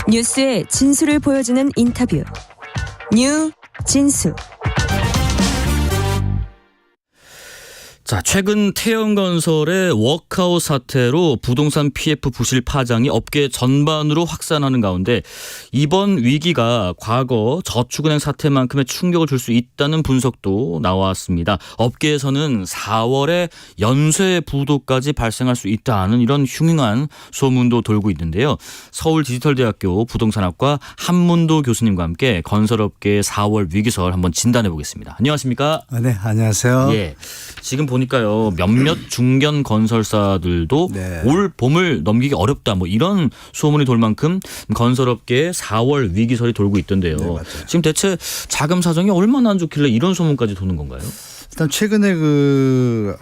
뉴스의 진수를 보여주는 인터뷰. 뉴 진수. 자, 최근 태영건설의 워크아웃 사태로 부동산 PF 부실 파장이 업계 전반으로 확산하는 가운데 이번 위기가 과거 저축은행 사태만큼의 충격을 줄 수 있다는 분석도 나왔습니다. 업계에서는 4월에 연쇄 부도까지 발생할 수 있다는 이런 흉흉한 소문도 돌고 있는데요. 서울디지털대학교 부동산학과 한문도 교수님과 함께 건설업계의 4월 위기설 한번 진단해 보겠습니다. 안녕하십니까? 네, 안녕하세요. 예. 지금 보니까요, 몇몇 중견 건설사들도 올 봄을 넘기기 어렵다, 뭐 이런 소문이 돌 만큼 건설업계의 4월 위기설이 돌고 있던데요. 네, 지금 대체 자금 사정이 얼마나 안 좋길래 이런 소문까지 도는 건가요? 일단 최근에 그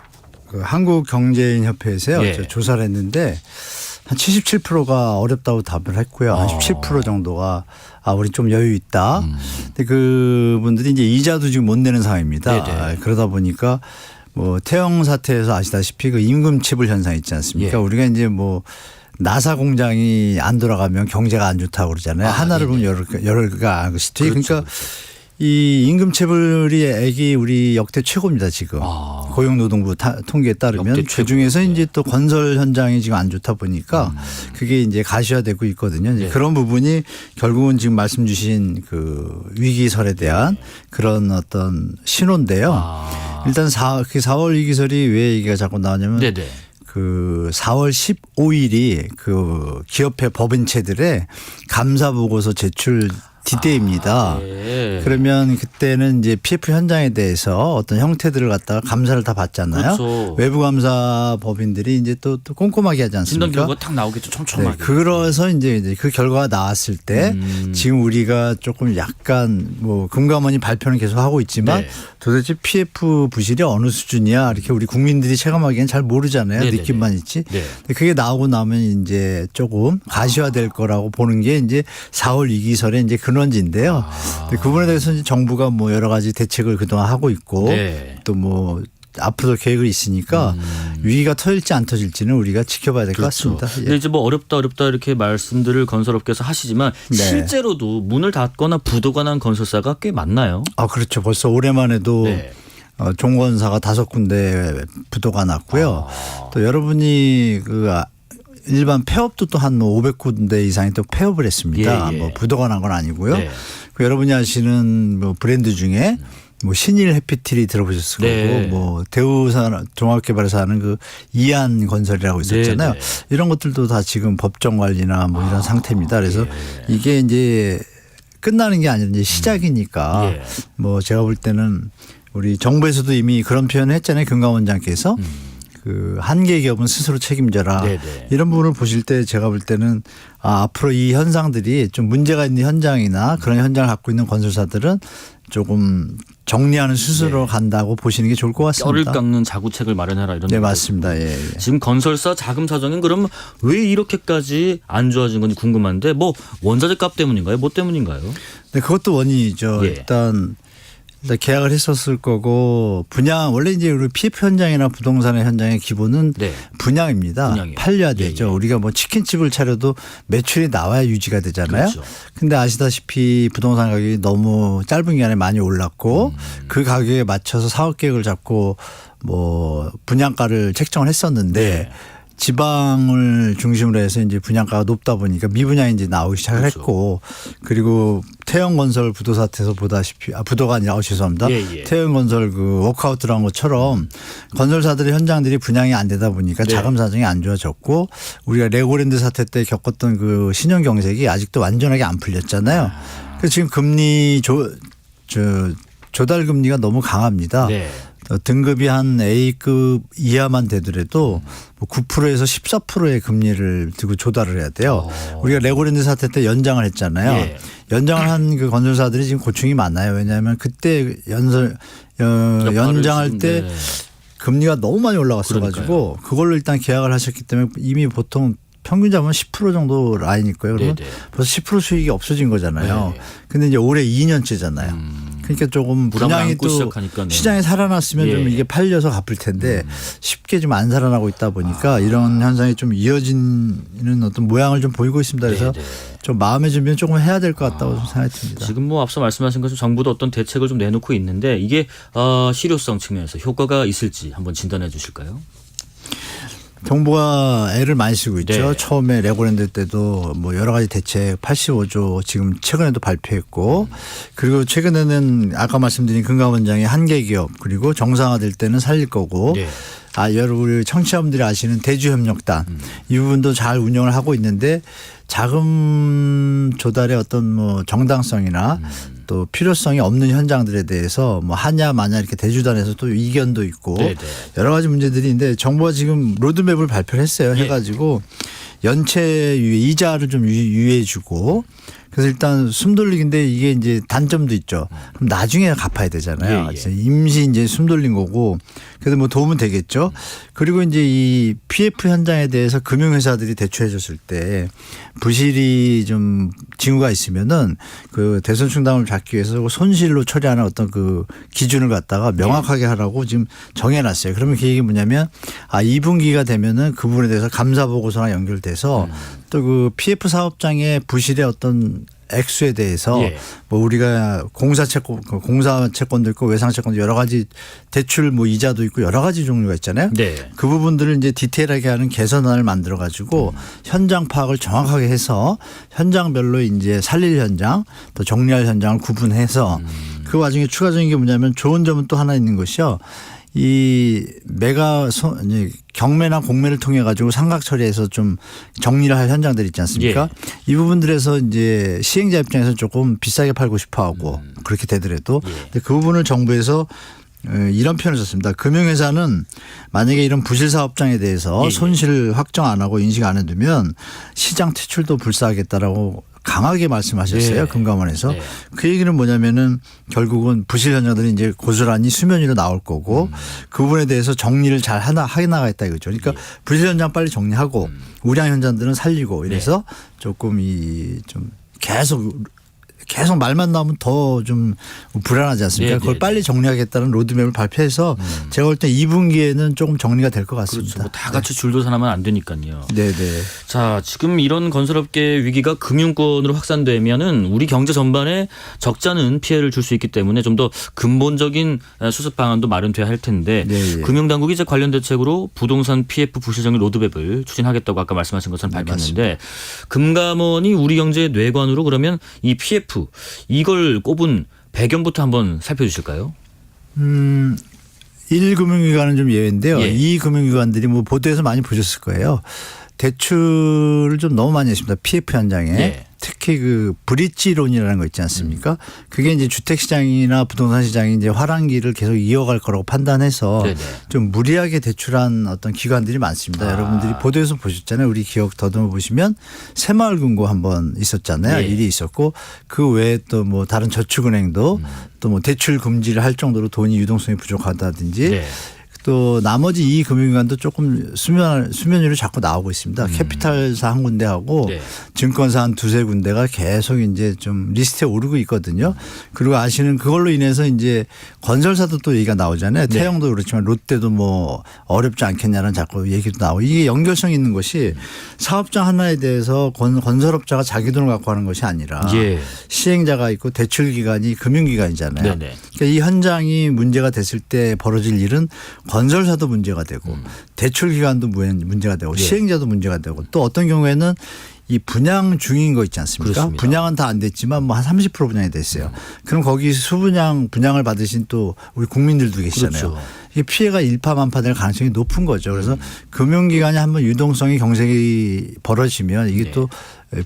한국경제인협회에서요, 예. 조사를 했는데 한 77%가 어렵다고 답을 했고요. 한 17% 정도가 우리 좀 여유 있다. 근데 그분들이 이제 이자도 지금 못 내는 상황입니다. 네네. 그러다 보니까 뭐 태영 사태에서 아시다시피 그 임금체불 현상 있지 않습니까? 예. 우리가 이제 뭐 나사 공장이 안 돌아가면 경제가 안 좋다고 그러잖아요. 하나를 보면 여러 개가 안 것이지. 그러니까 이 임금체불이 액이 우리 역대 최고입니다 지금. 고용노동부 통계에 따르면 그중에서 이제 또 건설 현장이 지금 안 좋다 보니까 그게 이제 가시화되고 있거든요. 이제 그런 부분이 결국은 지금 말씀 주신 그 위기설에 대한 그런 어떤 신호인데요. 일단 4월 위기설이 왜 얘기가 자꾸 나오냐면 그 4월 15일이 그 기업회 법인체들의 감사 보고서 제출 디데이입니다. 그러면 그때는 이제 PF 현장에 대해서 어떤 형태들을 갖다가 감사를 다 받잖아요. 그렇죠. 외부 감사 법인들이 이제 또 꼼꼼하게 하지 않습니까? 진단 결과가 딱 나오겠죠. 촘촘하게. 네, 그래서 이제 그 결과가 나왔을 때 지금 우리가 조금 약간 뭐 금감원이 발표는 계속 하고 있지만 도대체 PF 부실이 어느 수준이야 이렇게 우리 국민들이 체감하기엔 잘 모르잖아요. 느낌만 있지. 근데 그게 나오고 나면 이제 조금 가시화될 거라고 보는 게 이제 4월 위기설의 이제 근원지인데요. 그 부분에 대해서 이제 정부가 뭐 여러 가지 대책을 그동안 하고 있고 또 뭐 앞으로 계획이 있으니까 위기가 터질지 안 터질지는 우리가 지켜봐야 될 것 같습니다. 근데 이제 뭐 어렵다 이렇게 말씀들을 건설업계에서 하시지만 실제로도 문을 닫거나 부도가 난 건설사가 꽤 많나요? 그렇죠. 벌써 올해만 해도 종건사가 5군데 부도가 났고요. 또 여러분이 그 일반 폐업도 또 한 500군데 이상이 또 폐업을 했습니다. 뭐 부도가 난 건 아니고요. 그 여러분이 아시는 뭐 브랜드 중에 뭐 신일 해피틸이 들어보셨을 거고 뭐 대우산 종합개발에서 하는 그 이한 건설이라고 있었잖아요. 이런 것들도 다 지금 법정 관리나 뭐 이런 상태입니다. 그래서 이게 이제 끝나는 게 아니라 이제 시작이니까 뭐 제가 볼 때는 우리 정부에서도 이미 그런 표현을 했잖아요. 금감원장께서. 그 한계 기업은 스스로 책임져라. 이런 부분을 보실 때 제가 볼 때는 앞으로 이 현상들이 좀 문제가 있는 현장이나 그런 현장을 갖고 있는 건설사들은 조금 정리하는 수순으로 간다고 보시는 게 좋을 것 같습니다. 뼈를 깎는 자구책을 마련해라 이런. 네, 맞습니다. 지금 건설사 자금 사정은 그럼 왜 이렇게까지 안 좋아진 건지 궁금한데 뭐 원자재 값 때문인가요? 뭐 때문인가요? 네, 그것도 원인이죠. 일단 계약을 했었을 거고 분양 원래 이제 우리 PF 현장이나 부동산의 현장의 기본은 분양입니다. 팔려야 되죠. 우리가 뭐 치킨집을 차려도 매출이 나와야 유지가 되잖아요. 그런데 아시다시피 부동산 가격이 너무 짧은 기간에 많이 올랐고 그 가격에 맞춰서 사업 계획을 잡고 뭐 분양가를 책정을 했었는데 지방을 중심으로 해서 이제 분양가가 높다 보니까 미분양이 이제 나오기 시작을 했고 그리고 태영건설 부도 사태에서 보다시피 부도가 아니라 죄송합니다. 태영건설 그 워크아웃 들어간 것처럼 건설사들의 현장들이 분양이 안 되다 보니까 자금 사정이 안 좋아졌고 우리가 레고랜드 사태 때 겪었던 그 신용 경색이 아직도 완전하게 안 풀렸잖아요. 그래서 지금 금리 조달 금리가 너무 강합니다. 등급이 한 A급 이하만 되더라도 9%에서 14%의 금리를 들고 조달을 해야 돼요. 우리가 레고랜드 사태 때 연장을 했잖아요. 연장을 한 그 건설사들이 지금 고충이 많아요. 왜냐하면 그때 연장할 때 금리가 너무 많이 올라갔어 가지고 그걸로 일단 계약을 하셨기 때문에 이미 보통 평균 잡으면 10% 정도 라인일 거예요. 그러면 벌써 10% 수익이 없어진 거잖아요. 근데 이제 올해 2년째잖아요. 그러니까 조금 부담을 분양이 안고 또 시작하니까, 네. 시장에 살아났으면 좀 이게 팔려서 갚을 텐데 쉽게 좀 안 살아나고 있다 보니까 이런 현상이 좀 이어지는 어떤 모양을 좀 보이고 있습니다. 그래서 좀 마음의 준비는 조금 해야 될 것 같다고 생각이 듭니다. 지금 뭐 앞서 말씀하신 것처럼 정부도 어떤 대책을 좀 내놓고 있는데 이게 실효성 측면에서 효과가 있을지 한번 진단해 주실까요? 정부가 애를 많이 쓰고 있죠. 네. 처음에 레고랜드 때도 뭐 여러 가지 대책 85조 지금 최근에도 발표했고 그리고 최근에는 아까 말씀드린 금감원장이 한계 기업 그리고 정상화될 때는 살릴 거고 네. 여러분 청취자분들이 아시는 대주협력단 이 부분도 잘 운영을 하고 있는데 자금 조달의 어떤 뭐 정당성이나 또 필요성이 없는 현장들에 대해서 뭐 하냐 마냐 이렇게 대주단에서 또 이견도 있고 네네. 여러 가지 문제들이 있는데 정부가 지금 로드맵을 발표를 했어요. 해가지고 연체 유예 이자를 좀 유예해 주고 그래서 일단 숨돌리기인데 이게 이제 단점도 있죠. 그럼 나중에 갚아야 되잖아요. 예, 예. 임시 이제 숨돌린 거고 그래도 뭐 도움은 되겠죠. 그리고 이제 이 PF 현장에 대해서 금융회사들이 대출해 줬을 때 부실이 좀 징후가 있으면은 그 대손 충당을 잡기 위해서 손실로 처리하는 어떤 그 기준을 갖다가 명확하게 하라고 지금 정해놨어요. 그러면 그 얘기 뭐냐면 2분기가 되면은 그 부분에 대해서 감사 보고서랑 연결돼서 또 그 PF 사업장의 부실의 어떤 액수에 대해서 뭐 우리가 공사 채권도 있고 외상 채권도 여러 가지 대출 뭐 이자도 있고 여러 가지 종류가 있잖아요. 네. 그 부분들을 이제 디테일하게 하는 개선안을 만들어 가지고 현장 파악을 정확하게 해서 현장별로 이제 살릴 현장 또 정리할 현장을 구분해서 그 와중에 추가적인 게 뭐냐면 좋은 점은 또 하나 있는 것이요. 이 경매나 공매를 통해 가지고 상각 처리해서 좀 정리를 할 현장들 있지 않습니까? 이 부분들에서 이제 시행자 입장에서 조금 비싸게 팔고 싶어 하고 그렇게 되더라도 근데 그 부분을 정부에서 이런 표현을 썼습니다. 금융회사는 만약에 이런 부실 사업장에 대해서 손실 확정 안 하고 인식 안 해두면 시장 퇴출도 불사하겠다라고 강하게 말씀하셨어요. 금감원에서. 그 얘기는 뭐냐면은 결국은 부실 현장들이 이제 고스란히 수면 위로 나올 거고 그 부분에 대해서 정리를 잘 해 나가겠다 이거죠. 그러니까 부실 현장 빨리 정리하고 우량 현장들은 살리고 이래서 조금 좀 계속 말만 나오면 더 좀 불안하지 않습니까? 그걸 빨리 정리하겠다는 로드맵을 발표해서 제가 볼 때 2분기에는 조금 정리가 될 것 같습니다. 그렇죠. 다 같이 줄도 서나면 안 되니까요. 네네. 자, 지금 이런 건설업계 위기가 금융권으로 확산되면은 우리 경제 전반에 적잖은 피해를 줄 수 있기 때문에 좀 더 근본적인 수습 방안도 마련돼야 할 텐데 금융당국이 이제 관련 대책으로 부동산 PF 부실정리 로드맵을 추진하겠다고 아까 말씀하신 것처럼 밝혔는데 금감원이 우리 경제의 뇌관으로 그러면 이 PF 이걸 꼽은 배경부터 한번 살펴주실까요? 1금융기관은 좀 예외인데요. 2금융기관들이 뭐 보도에서 많이 보셨을 거예요. 대출을 좀 너무 많이 했습니다. PF 현장에. 특히 그 브릿지론이라는 거 있지 않습니까? 그게 이제 주택시장이나 부동산 시장이 이제 화랑기를 계속 이어갈 거라고 판단해서 좀 무리하게 대출한 어떤 기관들이 많습니다. 여러분들이 보도에서 보셨잖아요. 우리 기억 더듬어 보시면 새마을금고 한번 있었잖아요. 일이 있었고 그 외에 또 뭐 다른 저축은행도 또 뭐 대출 금지를 할 정도로 돈이 유동성이 부족하다든지 또 나머지 이 금융기관도 조금 수면 위로 자꾸 나오고 있습니다. 캐피탈사 한 군데하고 증권사 한 두세 군데가 계속 이제 좀 리스트에 오르고 있거든요. 그리고 아시는 그걸로 인해서 이제 건설사도 또 얘기가 나오잖아요. 태영도 그렇지만 롯데도 뭐 어렵지 않겠냐는 자꾸 얘기도 나오고 이게 연결성이 있는 것이 사업장 하나에 대해서 건설업자가 자기 돈을 갖고 하는 것이 아니라 시행자가 있고 대출기관이 금융기관이잖아요. 그러니까 이 현장이 문제가 됐을 때 벌어질 일은 건설사도 문제가 되고 대출기관도 문제가 되고 시행자도 문제가 되고 또 어떤 경우에는 이 분양 중인 거 있지 않습니까? 그렇습니다. 분양은 다 안 됐지만 뭐 한 30% 분양이 됐어요. 그럼 거기 분양을 받으신 또 우리 국민들도 계시잖아요. 이게 피해가 일파만파될 가능성이 높은 거죠. 그래서 금융기관이 한번 유동성이 경색이 벌어지면 이게 또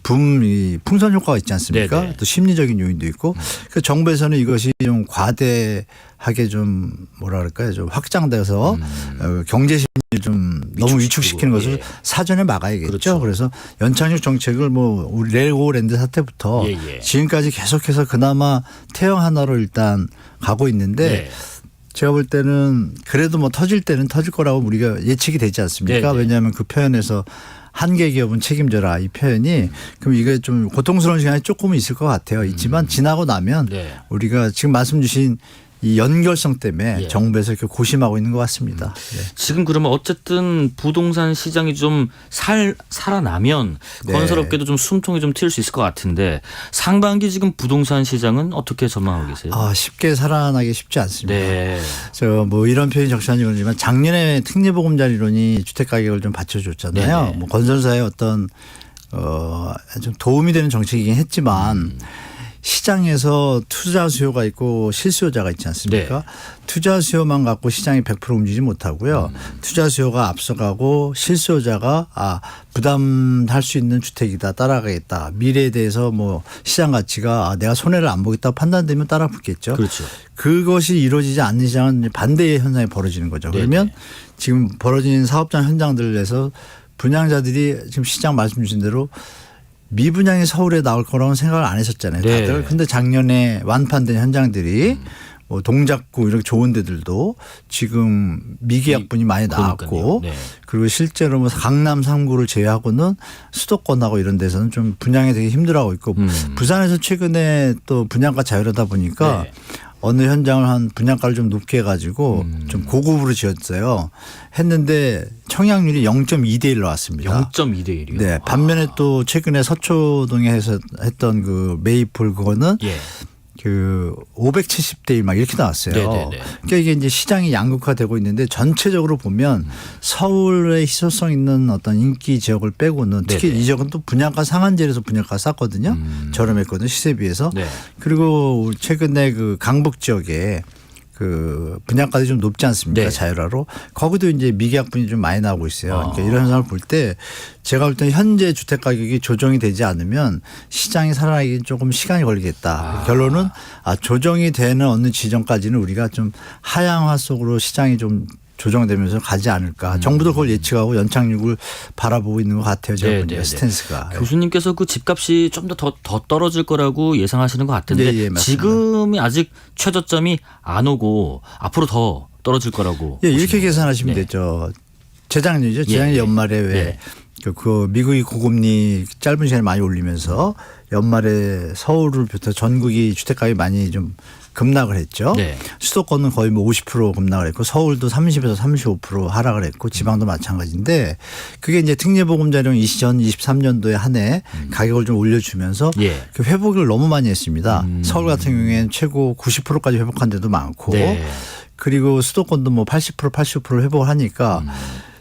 풍선 효과가 있지 않습니까? 또 심리적인 요인도 있고 그 정부에서는 이것이 좀 과대하게 좀 뭐라 그럴까요? 좀 확장돼서 경제 심리를 좀 너무 위축시키는 것을 사전에 막아야겠죠. 그래서 연착륙 정책을 뭐 우리 레고랜드 사태부터 지금까지 계속해서 그나마 태형 하나로 일단 가고 있는데 제가 볼 때는 그래도 뭐 터질 때는 터질 거라고 우리가 예측이 되지 않습니까? 왜냐하면 그 표현에서 한계 기업은 책임져라 이 표현이 그럼 이게 좀 고통스러운 시간이 조금은 있을 것 같아요. 있지만 지나고 나면 네. 우리가 지금 말씀 주신 이 연결성 때문에 예. 정부에서 이렇게 고심하고 있는 것 같습니다. 네. 지금 그러면 어쨌든 부동산 시장이 좀 살아나면 네. 건설업계도 좀 숨통이 좀 트일 수 있을 것 같은데 상반기 지금 부동산 시장은 어떻게 전망하고 계세요? 쉽게 살아나기 쉽지 않습니다. 네. 저 뭐 이런 표현이 적절한지 모르지만 작년에 특례보금자리론이 주택 가격을 좀 받쳐줬잖아요. 네네. 뭐 건설사의 어떤 좀 도움이 되는 정책이긴 했지만 시장에서 투자 수요가 있고 실수요자가 있지 않습니까? 네. 투자 수요만 갖고 시장이 100% 움직이지 못하고요. 투자 수요가 앞서가고 실수요자가 부담할 수 있는 주택이다 따라가겠다. 미래에 대해서 뭐 시장 가치가 내가 손해를 안 보겠다 판단되면 따라 붙겠죠. 그렇죠. 그것이 이루어지지 않는 시장은 반대의 현상이 벌어지는 거죠. 그러면 네네. 지금 벌어지는 사업장 현장들에서 분양자들이 지금 시장 말씀 주신 대로 미분양이 서울에 나올 거라고는 생각을 안 했었잖아요. 네. 다들. 근데 작년에 완판된 현장들이 뭐 동작구 이렇게 좋은 데들도 지금 미계약분이 많이 나왔고 네. 그리고 실제로 뭐 강남 3구를 제외하고는 수도권하고 이런 데서는 좀 분양이 되게 힘들어하고 있고 부산에서 최근에 또 분양가 자유로다 보니까 네. 어느 현장을 한 분양가를 좀 높게 해가지고 좀 고급으로 지었어요. 했는데 청약률이 0.2대 1로 왔습니다. 0.2대 1이요. 네. 반면에 또 최근에 서초동에 해서 했던 그 메이플 그거는 예. 그 570대 1 막 이렇게 나왔어요. 네네네. 그러니까 이게 이제 시장이 양극화되고 있는데 전체적으로 보면 서울의 희소성 있는 어떤 인기 지역을 빼고는 특히 네네. 이 지역은 또 분양가 상한제에서 분양가 쌌거든요. 저렴했거든요. 시세 비해서. 네. 그리고 최근에 그 강북 지역에 그 분양가도 좀 높지 않습니까? 네. 자율화로. 거기도 이제 미계약분이 좀 많이 나오고 있어요. 그러니까 아. 이런 현상을 볼 때 제가 볼 때는 현재 주택 가격이 조정이 되지 않으면 시장이 살아나기 조금 시간이 걸리겠다. 결론은 조정이 되는 어느 지점까지는 우리가 좀 하향화 속으로 시장이 좀 조정되면서 가지 않을까. 정부도 그걸 예측하고 연착륙을 바라보고 있는 것 같아요. 제가 네, 보니까 네, 스탠스가. 교수님께서 그 집값이 좀 더 떨어질 거라고 예상하시는 것 같은데 예, 예, 맞습니다. 지금이 아직 최저점이 안 오고 앞으로 더 떨어질 거라고. 예, 이렇게 보시는 계산하시면 거예요. 되죠. 재작년이죠. 재작년 예. 연말에 왜 네. 그 미국이 고금리 짧은 시간에 많이 올리면서 연말에 서울을 비롯해 전국이 주택가격이 많이 좀 급락을 했죠. 네. 수도권은 거의 뭐 50% 급락을 했고 서울도 30에서 35% 하락을 했고 지방도 마찬가지인데 그게 이제 특례보금자령 2023년도에 한 해 가격을 좀 올려주면서 예. 그 회복을 너무 많이 했습니다. 서울 같은 경우에는 최고 90%까지 회복한 데도 많고 네. 그리고 수도권도 뭐 80% 85% 회복을 하니까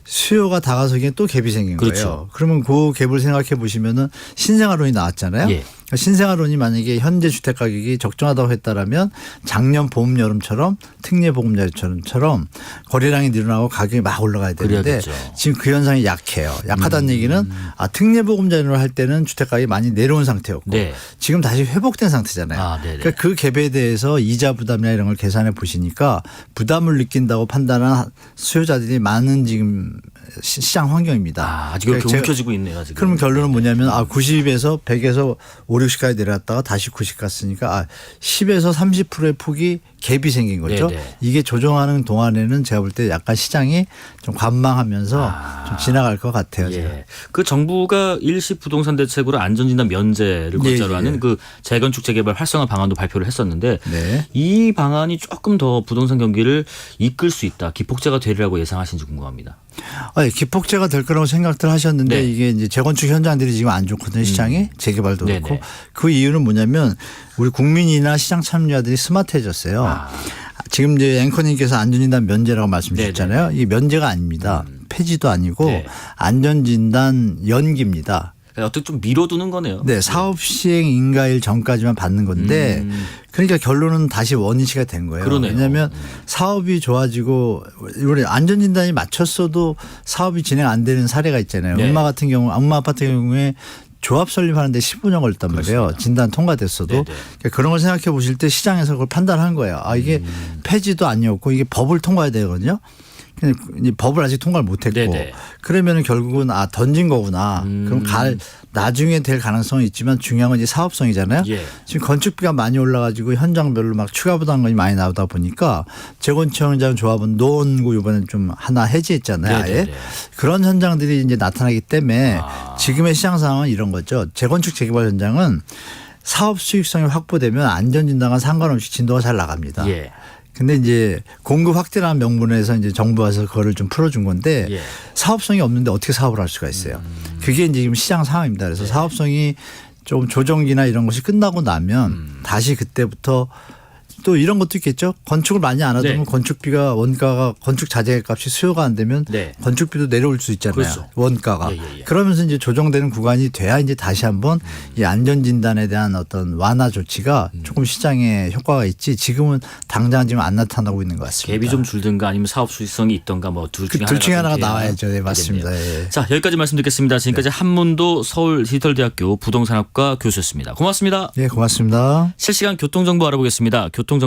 수요가 다가서기엔 또 갭이 생긴 그렇죠. 거예요. 그러면 그 갭을 생각해 보시면은 신생아론이 나왔잖아요. 예. 신생아론이 만약에 현재 주택 가격이 적정하다고 했다라면 작년 봄 여름처럼 특례보금자리처럼 거래량이 늘어나고 가격이 막 올라가야 되는데 그래야겠죠. 지금 그 현상이 약해요. 약하다는 얘기는 특례보금자리로 할 때는 주택 가격이 많이 내려온 상태였고 네. 지금 다시 회복된 상태잖아요. 네네. 그러니까 그 갭에 대해서 이자 부담이나 이런 걸 계산해 보시니까 부담을 느낀다고 판단한 수요자들이 많은 지금 시장 환경입니다. 아직 이렇게 그러니까 움켜쥐고 있네요. 지금. 그러면 결론은 뭐냐면 90에서 100에서 5, 60까지 내려갔다가 다시 90 갔으니까 10에서 30%의 폭이 갭이 생긴 거죠. 네네. 이게 조정하는 동안에는 제가 볼 때 약간 시장이 좀 관망하면서 좀 지나갈 것 같아요. 제가. 예. 그 정부가 일시 부동산 대책으로 안전진단 면제를 골자로 예, 예. 하는 그 재건축 재개발 활성화 방안도 발표를 했었는데 네. 이 방안이 조금 더 부동산 경기를 이끌 수 있다. 기폭제가 되리라고 예상하시는지 궁금합니다. 기폭제가 될 거라고 생각들 하셨는데 네. 이게 이제 재건축 현장들이 지금 안 좋거든요. 시장이 재개발도 그렇고 네네. 그 이유는 뭐냐면 우리 국민이나 시장 참여자들이 스마트해졌어요. 지금 이제 앵커님께서 안전진단 면제라고 말씀 주셨잖아요. 이게 면제가 아닙니다. 폐지도 아니고 네. 안전진단 연기입니다. 어떻게 좀 미뤄두는 거네요. 네, 사업 시행 인가일 전까지만 받는 건데 그러니까 결론은 다시 원위치가 된 거예요. 그러네요. 왜냐하면 사업이 좋아지고 우리 안전진단이 맞췄어도 사업이 진행 안 되는 사례가 있잖아요. 네. 음마 같은 경우, 음마 아파트 경우에 조합 설립하는데 15년 걸렸단 말이에요. 진단 통과됐어도. 네네. 그러니까 그런 걸 생각해 보실 때 시장에서 그걸 판단한 거예요. 이게 폐지도 아니었고 이게 법을 통과해야 되거든요. 그냥 이제 법을 아직 통과를 못했고 네네. 그러면은 결국은 던진 거구나. 그럼 나중에 될 가능성이 있지만 중요한 건 이제 사업성이잖아요. 예. 지금 건축비가 많이 올라가지고 현장별로 막 추가 부담금이 많이 나오다 보니까 재건축 현장 조합은 노원구 이번에 좀 하나 해지했잖아요. 아예. 네네네. 그런 현장들이 이제 나타나기 때문에 지금의 시장 상황은 이런 거죠. 재건축 재개발 현장은 사업 수익성이 확보되면 안전진단과 상관없이 진도가 잘 나갑니다. 예. 근데 이제 공급 확대라는 명분에서 이제 정부에서 그거를 좀 풀어준 건데 예. 사업성이 없는데 어떻게 사업을 할 수가 있어요. 그게 이제 지금 시장 상황입니다. 그래서 사업성이 좀 조정기나 이런 것이 끝나고 나면 다시 그때부터 또 이런 것도 있겠죠. 건축을 많이 안 하다 보면 건축비가 원가가 건축 자재 값이 수요가 안 되면 건축비도 내려올 수 있잖아요. 그렇죠. 원가가. 예. 그러면서 이제 조정되는 구간이 돼야 이제 다시 한번 이 안전 진단에 대한 어떤 완화 조치가 조금 시장에 효과가 있지 지금은 당장 지금 안 나타나고 있는 것 같습니다. 갭이 좀 줄든가 아니면 사업 수익성이 있던가 뭐 둘 중에 하나가 나와야죠. 네, 맞습니다. 예. 자, 여기까지 말씀 듣겠습니다. 지금까지 한문도 서울 디지털대학교 부동산학과 교수였습니다. 고맙습니다. 네, 고맙습니다. 실시간 교통정보 알아보겠습니다.